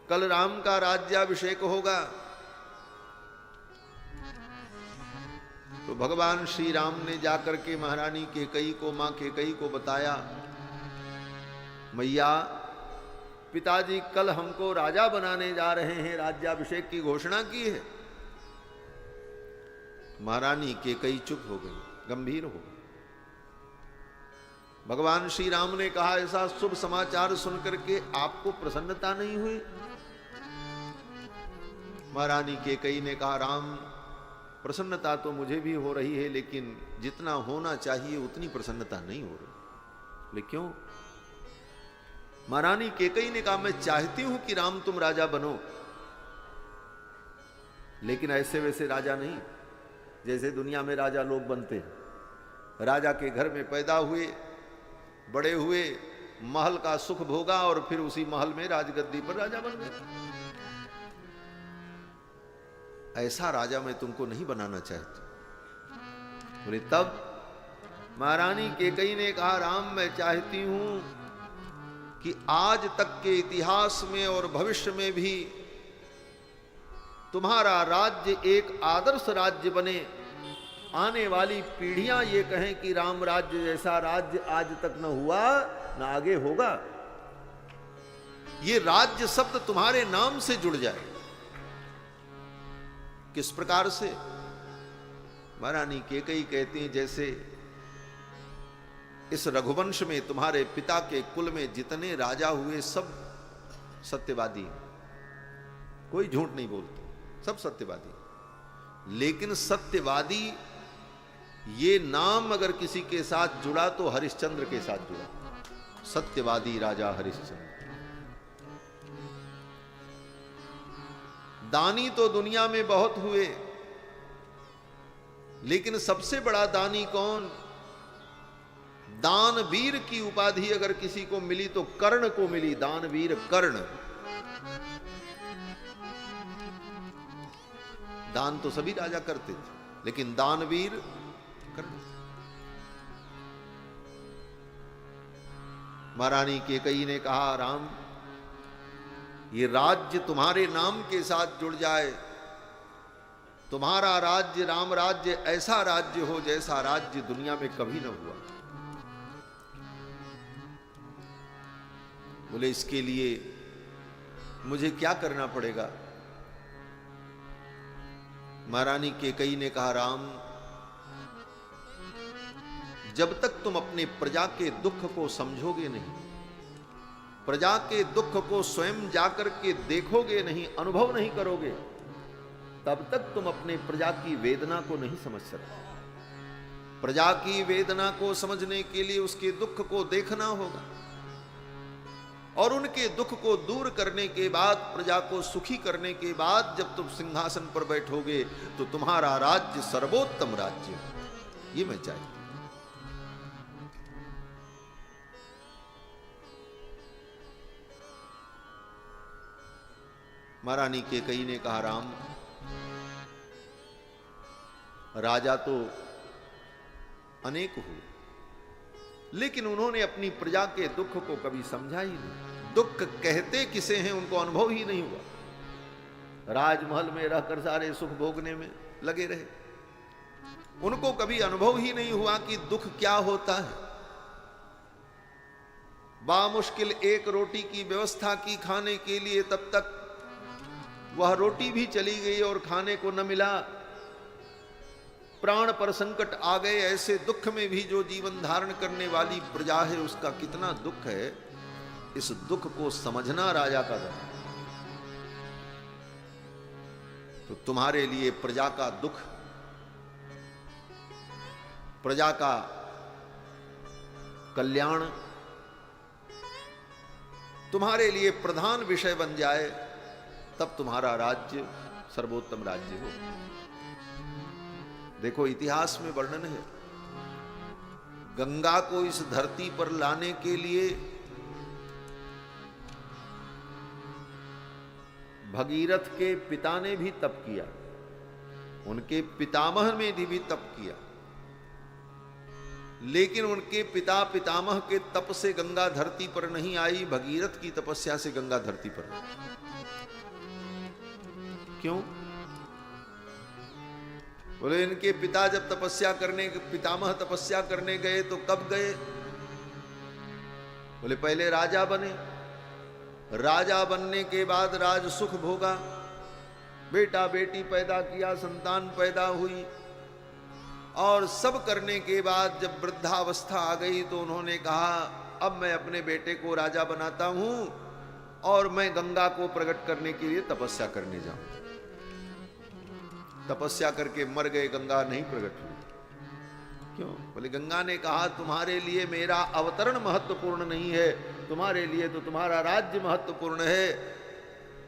S1: कल राम का राज्याभिषेक होगा, तो भगवान श्री राम ने जाकर के महारानी कैकेयी को, मां कैकेयी को बताया, मैया पिताजी कल हमको राजा बनाने जा रहे हैं, राज्याभिषेक की घोषणा की है। महारानी कैकेयी चुप हो गई, गंभीर हो गई। भगवान श्री राम ने कहा ऐसा शुभ समाचार सुनकर के आपको प्रसन्नता नहीं हुई? महारानी कैकेयी ने कहा राम प्रसन्नता तो मुझे भी हो रही है, लेकिन जितना होना चाहिए उतनी प्रसन्नता नहीं हो रही। लेकिन क्यों? महारानी कैकेयी ने कहा मैं चाहती हूं कि राम तुम राजा बनो, लेकिन ऐसे वैसे राजा नहीं जैसे दुनिया में राजा लोग बनते हैं। राजा के घर में पैदा हुए, बड़े हुए, महल का सुख भोगा और फिर उसी महल में राजगद्दी पर राजा बन गए। ऐसा राजा मैं तुमको नहीं बनाना चाहती। बोले तब? महारानी कैकेयी ने कहा राम मैं चाहती हूं कि आज तक के इतिहास में और भविष्य में भी तुम्हारा राज्य एक आदर्श राज्य बने, आने वाली पीढ़ियां ये कहें कि राम राज्य जैसा राज्य आज तक न हुआ न आगे होगा। ये राज्य शब्द तुम्हारे नाम से जुड़ जाए। किस प्रकार से? महारानी कैकेयी कहती हैं जैसे इस रघुवंश में तुम्हारे पिता के कुल में जितने राजा हुए सब सत्यवादी, कोई झूठ नहीं बोलते, सब सत्यवादी। लेकिन सत्यवादी ये नाम अगर किसी के साथ जुड़ा तो हरिश्चंद्र के साथ जुड़ा, सत्यवादी राजा हरिश्चंद्र। दानी तो दुनिया में बहुत हुए, लेकिन सबसे बड़ा दानी कौन? दानवीर की उपाधि अगर किसी को मिली तो कर्ण को मिली, दानवीर कर्ण। दान तो सभी राजा करते थे, लेकिन दानवीर कर्ण। महारानी कैकेयी ने कहा राम ये राज्य तुम्हारे नाम के साथ जुड़ जाए, तुम्हारा राज्य राम राज्य ऐसा राज्य हो जैसा राज्य दुनिया में कभी न हुआ। बोले इसके लिए मुझे क्या करना पड़ेगा? महारानी कैकेयी ने कहा राम जब तक तुम अपने प्रजा के दुख को समझोगे नहीं, प्रजा के दुख को स्वयं जाकर के देखोगे नहीं, अनुभव नहीं करोगे, तब तक तुम अपने प्रजा की वेदना को नहीं समझ सकते। प्रजा की वेदना को समझने के लिए उसके दुख को देखना होगा, और उनके दुख को दूर करने के बाद, प्रजा को सुखी करने के बाद जब तुम सिंहासन पर बैठोगे तो तुम्हारा राज्य सर्वोत्तम राज्य है। ये मैं चाहता हूं। महारानी कैकेयी ने कहा, राम, राजा तो अनेक हुए, लेकिन उन्होंने अपनी प्रजा के दुख को कभी समझा ही नहीं। दुख कहते किसे हैं उनको अनुभव ही नहीं हुआ। राजमहल में रहकर सारे सुख भोगने में लगे रहे, उनको कभी अनुभव ही नहीं हुआ कि दुख क्या होता है। बामुश्किल एक रोटी की व्यवस्था की खाने के लिए, तब तक वह रोटी भी चली गई और खाने को न मिला। प्राण पर संकट आ गए, ऐसे दुख में भी जो जीवन धारण करने वाली प्रजा है उसका कितना दुख है, इस दुख को समझना राजा का धर्म है। तो तुम्हारे लिए प्रजा का दुख, प्रजा का कल्याण तुम्हारे लिए प्रधान विषय बन जाए, तब तुम्हारा राज्य सर्वोत्तम राज्य हो। देखो, इतिहास में वर्णन है, गंगा को इस धरती पर लाने के लिए भगीरथ के पिता ने भी तप किया, उनके पितामह ने भी तप किया, लेकिन उनके पिता पितामह के तप से गंगा धरती पर नहीं आई, भगीरथ की तपस्या से गंगा धरती पर आई। क्यों? बोले, इनके पिता जब पितामह तपस्या करने गए तो कब गए? बोले, पहले राजा बने, राजा बनने के बाद राज सुख भोगा, बेटा बेटी पैदा किया, संतान पैदा हुई, और सब करने के बाद जब वृद्धावस्था आ गई तो उन्होंने कहा, अब मैं अपने बेटे को राजा बनाता हूं और मैं गंगा को प्रकट करने के लिए तपस्या करने जाऊं। तपस्या करके मर गए, गंगा नहीं प्रकट हुई। क्यों? बोले, गंगा ने कहा, तुम्हारे लिए मेरा अवतरण महत्वपूर्ण नहीं है, तुम्हारे लिए तो तुम्हारा राज्य महत्वपूर्ण है।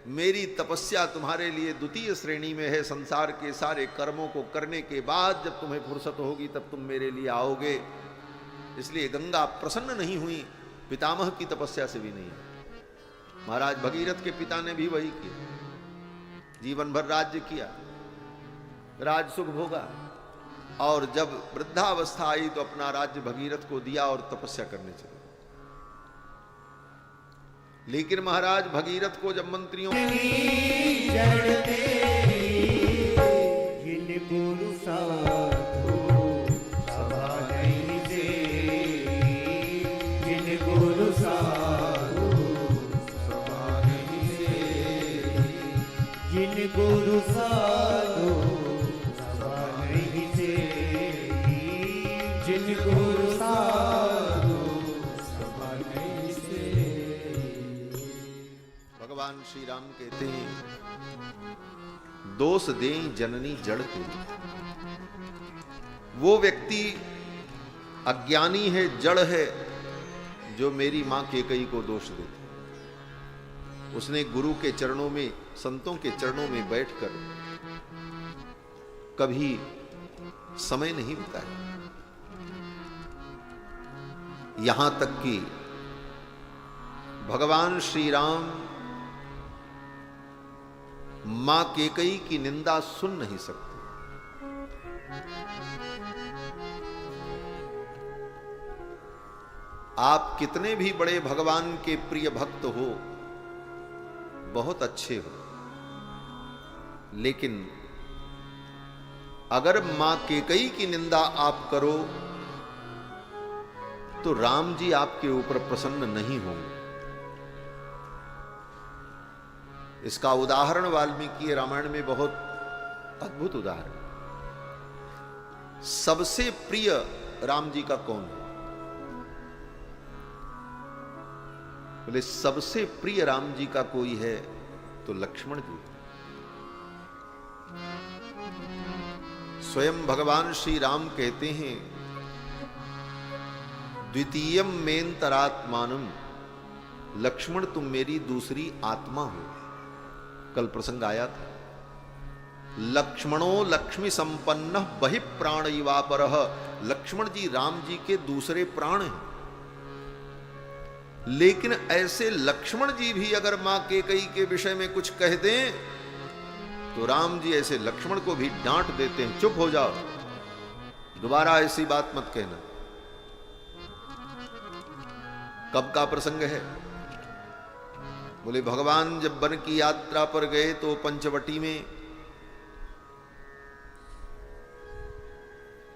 S1: मेरी तपस्या तुम्हारे लिए द्वितीय श्रेणी में है। संसार के सारे कर्मों को करने के बाद जब तुम्हें फुर्सत होगी तब तुम मेरे लिए आओगे। इसलिए गंगा प्रसन्न नहीं हुई, पितामह की तपस्या से भी नहीं। महाराज भगीरथ के पिता ने भी वही किया, जीवन भर राज्य किया, राज सुख भोगा, और जब वृद्धावस्था आई तो अपना राज्य भगीरथ को दिया और तपस्या करने चले। लेकिन महाराज भगीरथ को जब मंत्रियों
S2: गुरु
S1: भगवान श्री राम कहते हैं, दोष दें जननी जड़ के। वो व्यक्ति अज्ञानी है, जड़ है, जो मेरी मां कैकेयी को दोष देता। उसने गुरु के चरणों में, संतों के चरणों में बैठकर कभी समय नहीं बिताया। यहां तक कि भगवान श्री राम मां कैकेयी की निंदा सुन नहीं सकते। आप कितने भी बड़े भगवान के प्रिय भक्त हो, बहुत अच्छे हो, लेकिन अगर मां कैकेयी की निंदा आप करो तो राम जी आपके ऊपर प्रसन्न नहीं होंगे। इसका उदाहरण वाल्मीकि रामायण में बहुत अद्भुत उदाहरण। सबसे प्रिय राम जी का कौन है? बोले सबसे प्रिय राम जी का कोई है तो लक्ष्मण जी। स्वयं भगवान श्री राम कहते हैं, द्वितीयम मेंतरात्मानम, लक्ष्मण तुम मेरी दूसरी आत्मा हो। कल प्रसंग आया था, लक्ष्मणो लक्ष्मी संपन्न बहि प्राण इवापरः, लक्ष्मण जी राम जी के दूसरे प्राण हैं। लेकिन ऐसे लक्ष्मण जी भी अगर मां कैकेयी के विषय में कुछ कह दें तो राम जी ऐसे लक्ष्मण को भी डांट देते हैं, चुप हो जाओ, दोबारा ऐसी बात मत कहना। कब का प्रसंग है? बोले भगवान जब वन की यात्रा पर गए तो पंचवटी में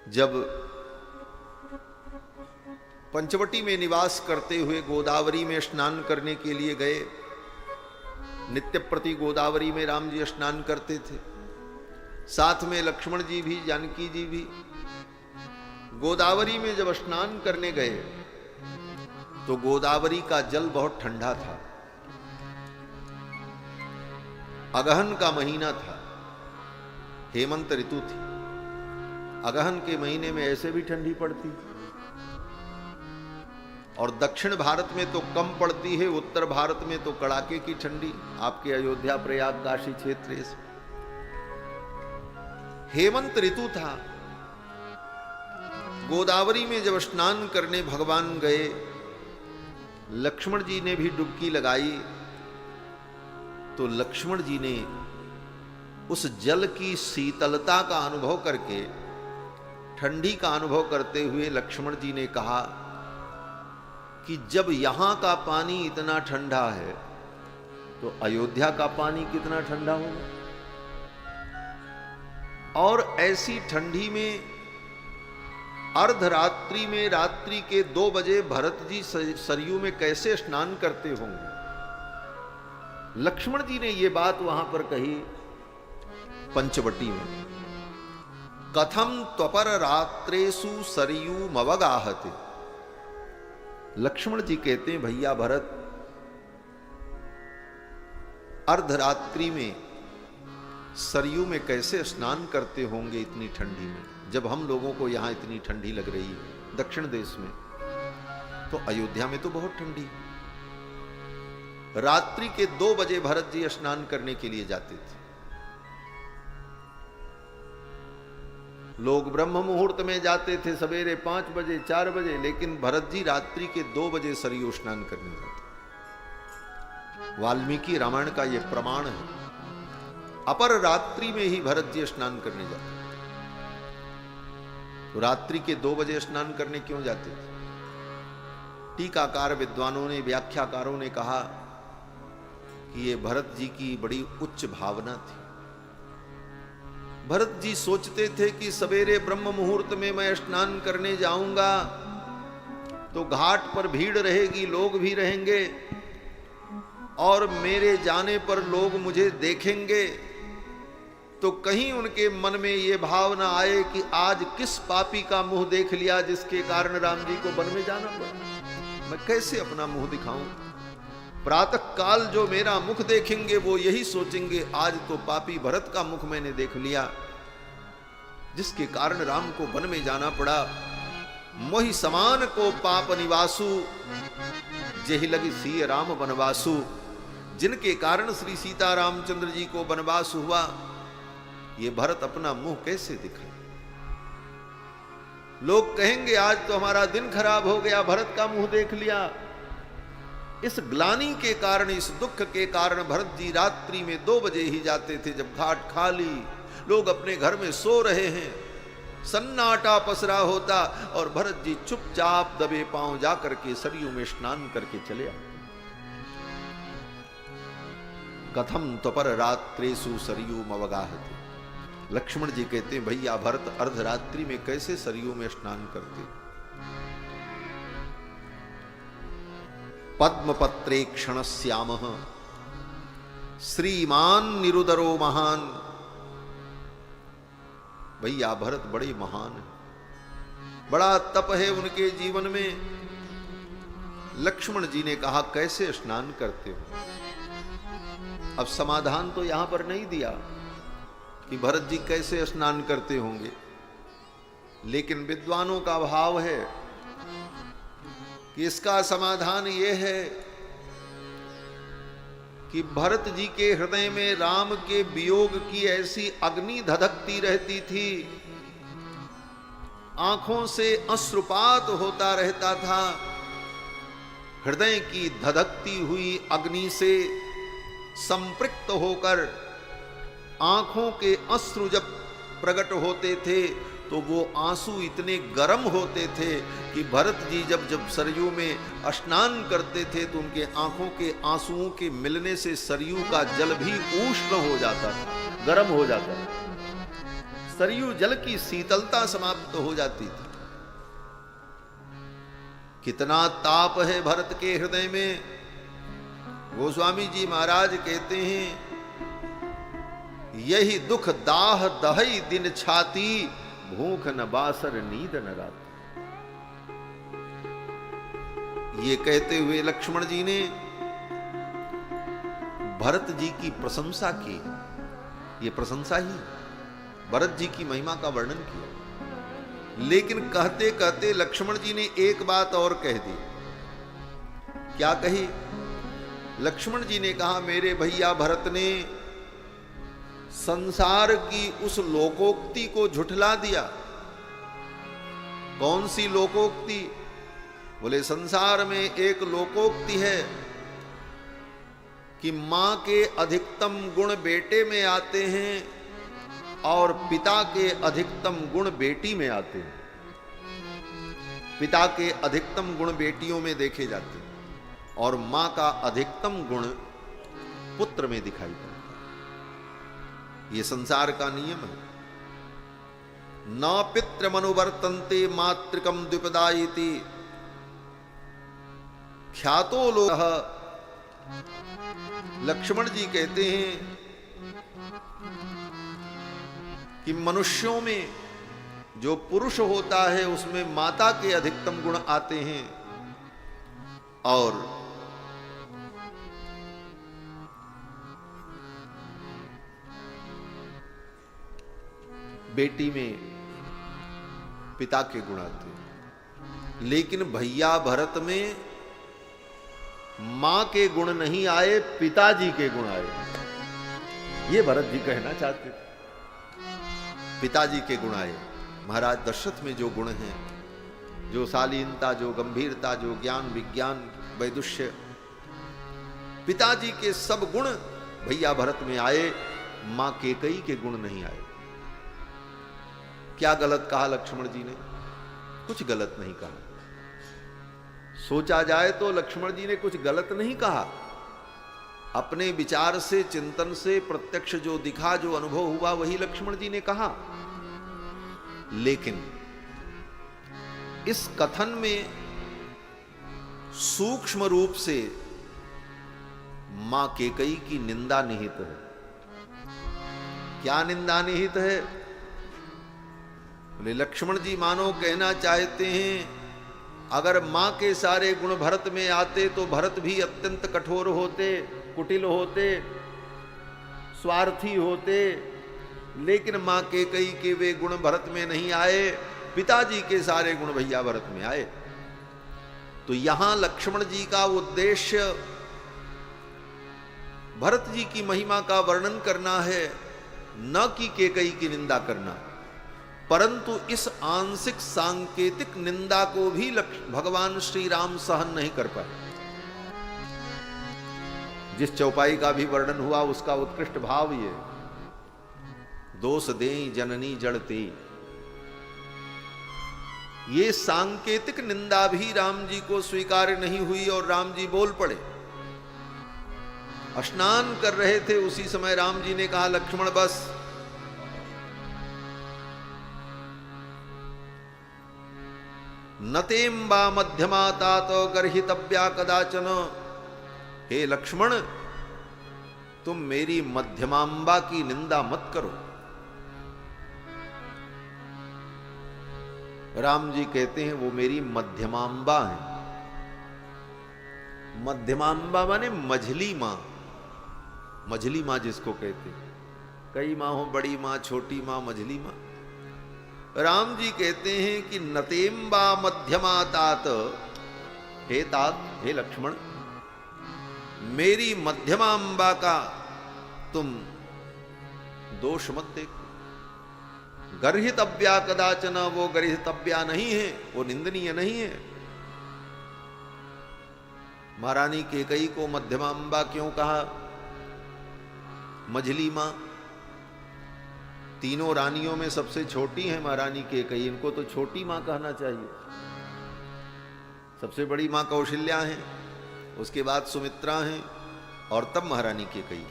S1: जब पंचवटी में निवास करते हुए गोदावरी में स्नान करने के लिए गए, नित्य प्रति गोदावरी में राम जी स्नान करते थे, साथ में लक्ष्मण जी भी, जानकी जी भी। गोदावरी में जब स्नान करने गए तो गोदावरी का जल बहुत ठंडा था, अगहन का महीना था, हेमंत ऋतु थी। अगहन के महीने में ऐसे भी ठंडी पड़ती, और दक्षिण भारत में तो कम पड़ती है, उत्तर भारत में तो कड़ाके की ठंडी। आपके अयोध्या प्रयाग काशी क्षेत्र से हेमंत ऋतु था। गोदावरी में जब स्नान करने भगवान गए, लक्ष्मण जी ने भी डुबकी लगाई, तो लक्ष्मण जी ने उस जल की शीतलता का अनुभव करके, ठंडी का अनुभव करते हुए लक्ष्मण जी ने कहा कि जब यहां का पानी इतना ठंडा है तो अयोध्या का पानी कितना ठंडा होगा। और ऐसी ठंडी में अर्धरात्रि में, रात्रि के 2 बजे भरत जी सरयू में कैसे स्नान करते होंगे। लक्ष्मण जी ने यह बात वहां पर कही पंचवटी में, कथम त्वपर रात्रेषु सरयू मवगाहते। लक्ष्मण जी कहते हैं, भैया भरत, अर्धरात्रि में सरयू में कैसे स्नान करते होंगे इतनी ठंडी में, जब हम लोगों को यहां इतनी ठंडी लग रही है दक्षिण देश में, तो अयोध्या में तो बहुत ठंडी। रात्रि के 2 बजे भरत जी स्नान करने के लिए जाते थे। लोग ब्रह्म मुहूर्त में जाते थे, सवेरे 5 बजे 4 बजे, लेकिन भरत जी रात्रि के 2 बजे सरयू स्नान करने जाते। वाल्मीकि रामायण का यह प्रमाण है। अपर रात्रि में ही भरत जी स्नान करने जाते। तो रात्रि के 2 बजे स्नान करने क्यों जाते थे? टीकाकार विद्वानों ने, व्याख्याकारों ने कहा कि ये भरत जी की बड़ी उच्च भावना थी। भरत जी सोचते थे कि सवेरे ब्रह्म मुहूर्त में मैं स्नान करने जाऊंगा तो घाट पर भीड़ रहेगी, लोग भी रहेंगे, और मेरे जाने पर लोग मुझे देखेंगे, तो कहीं उनके मन में ये भावना आए कि आज किस पापी का मुंह देख लिया जिसके कारण राम जी को वन में जाना पड़ा, मैं कैसे अपना मुंह दिखाऊं। प्रातः काल जो मेरा मुख देखेंगे वो यही सोचेंगे, आज तो पापी भरत का मुख मैंने देख लिया जिसके कारण राम को वन में जाना पड़ा। मोहि समान को पाप निवासु, जेहि लगी सी राम वनवासु। जिनके कारण श्री सीता रामचंद्र जी को वनवास हुआ, ये भरत अपना मुंह कैसे दिखाए। लोग कहेंगे आज तो हमारा दिन खराब हो गया, भरत का मुंह देख लिया। इस ग्लानि के कारण, इस दुख के कारण भरत जी रात्रि में 2 बजे ही जाते थे, जब घाट खाली, लोग अपने घर में सो रहे हैं, सन्नाटा पसरा होता, और भरत जी चुपचाप दबे पांव जाकर के सरयू में स्नान करके चले आते। कथम त्वपर रात्रेषु सरयू मवगाहते। लक्ष्मण जी कहते हैं, भैया भरत अर्धरात्रि में कैसे सरयू में स्नान करते। पद्मपत्रे क्षणश्यामः श्रीमान निरुदरो महान। भैया भरत बड़े महान है, बड़ा तप है उनके जीवन में। लक्ष्मण जी ने कहा कैसे स्नान करते हो। अब समाधान तो यहां पर नहीं दिया कि भरत जी कैसे स्नान करते होंगे, लेकिन विद्वानों का भाव है कि इसका समाधान यह है कि भरत जी के हृदय में राम के वियोग की ऐसी अग्नि धधकती रहती थी, आंखों से अश्रुपात होता रहता था। हृदय की धधकती हुई अग्नि से संपृक्त होकर आंखों के अश्रु जब प्रकट होते थे तो वो आंसू इतने गर्म होते थे कि भरत जी जब जब सरयू में स्नान करते थे तो उनके आंखों के आंसुओं के मिलने से सरयू का जल भी उष्ण हो जाता था, गर्म हो जाता था। सरयू जल की शीतलता समाप्त हो जाती थी। कितना ताप है भरत के हृदय में। गोस्वामी जी महाराज कहते हैं, यही दुख दाह दहई दिन छाती, भूख न बासर नींद न रात। ये कहते हुए लक्ष्मण जी ने भरत जी की प्रशंसा की। ये प्रशंसा ही भरत जी की महिमा का वर्णन किया। लेकिन कहते कहते लक्ष्मण जी ने एक बात और कह दी। क्या कही? लक्ष्मण जी ने कहा, मेरे भैया भरत ने संसार की उस लोकोक्ति को झुठला दिया। कौन सी लोकोक्ति? बोले संसार में एक लोकोक्ति है कि मां के अधिकतम गुण बेटे में आते हैं और पिता के अधिकतम गुण बेटी में आते हैं। पिता के अधिकतम गुण बेटियों में देखे जाते हैं और मां का अधिकतम गुण पुत्र में दिखाई पड़ता है। ये संसार का नियम है। न पितृमनुवर्तन्ते मातृकम द्विपदायिति ख्यातो लोकः। लक्ष्मण जी कहते हैं कि मनुष्यों में जो पुरुष होता है उसमें माता के अधिकतम गुण आते हैं और बेटी में पिता के गुण आते हैं। लेकिन भैया भरत में मां के गुण नहीं आए, पिताजी के गुण आए। ये भरत जी कहना चाहते थे, पिताजी के गुण आए। महाराज दशरथ में जो गुण हैं, जो शालीनता, जो गंभीरता, जो ज्ञान विज्ञान वैदुष्य, पिताजी के सब गुण भैया भरत में आए, मां केकई के गुण नहीं आए। क्या गलत कहा लक्ष्मण जी ने? कुछ गलत नहीं कहा। सोचा जाए तो लक्ष्मण जी ने कुछ गलत नहीं कहा। अपने विचार से, चिंतन से प्रत्यक्ष जो दिखा, जो अनुभव हुआ, वही लक्ष्मण जी ने कहा। लेकिन इस कथन में सूक्ष्म रूप से मां केकई की निंदा निहित है। क्या निंदा निहित है? बोले लक्ष्मण जी मानो कहना चाहते हैं अगर मां के सारे गुण भरत में आते तो भरत भी अत्यंत कठोर होते, कुटिल होते, स्वार्थी होते। लेकिन मां केकई के वे गुण भरत में नहीं आए, पिताजी के सारे गुण भैया भरत में आए। तो यहां लक्ष्मण जी का उद्देश्य भरत जी की महिमा का वर्णन करना है, न कि केकई की निंदा करना। परंतु इस आंशिक सांकेतिक निंदा को भी भगवान श्री राम सहन नहीं कर पाए। जिस चौपाई का भी वर्णन हुआ उसका उत्कृष्ट भाव ये, दोष दें जननी जड़ते। ये सांकेतिक निंदा भी राम जी को स्वीकार नहीं हुई और राम जी बोल पड़े। स्नान कर रहे थे उसी समय राम जी ने कहा, लक्ष्मण बस। नतेम्बा मध्यमा तात गर्हितव्या कदाचन। हे लक्ष्मण, तुम मेरी मध्यमांबा की निंदा मत करो। राम जी कहते हैं वो मेरी मध्यमांबा है। मध्यमांबा माने मझली माँ, मझली माँ जिसको कहते, कई माँ हो, बड़ी माँ, छोटी माँ, मझली माँ। राम जी कहते हैं कि नतेम्बा मध्यमा तात, हे तात, हे लक्ष्मण, मेरी मध्यमा अंबा का तुम दोष मत देखो। गर्हितव्या कदाचन, वो गर्हितव्या नहीं है, वो निंदनीय नहीं है। महारानी कैकेयी को मध्यमांबा क्यों कहा? मझली मां, तीनों रानियों में सबसे छोटी है महारानी कैकेयी, इनको तो छोटी मां कहना चाहिए। सबसे बड़ी मां कौशल्या है, उसके बाद सुमित्रा है, और तब महारानी कैकेयी।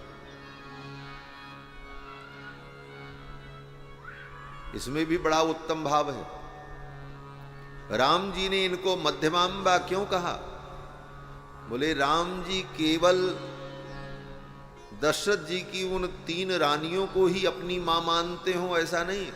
S1: इसमें भी बड़ा उत्तम भाव है। राम जी ने इनको मध्यमांबा क्यों कहा? बोले राम जी केवल दशरथ जी की उन 3 रानियों को ही अपनी मां मानते हो, ऐसा नहीं।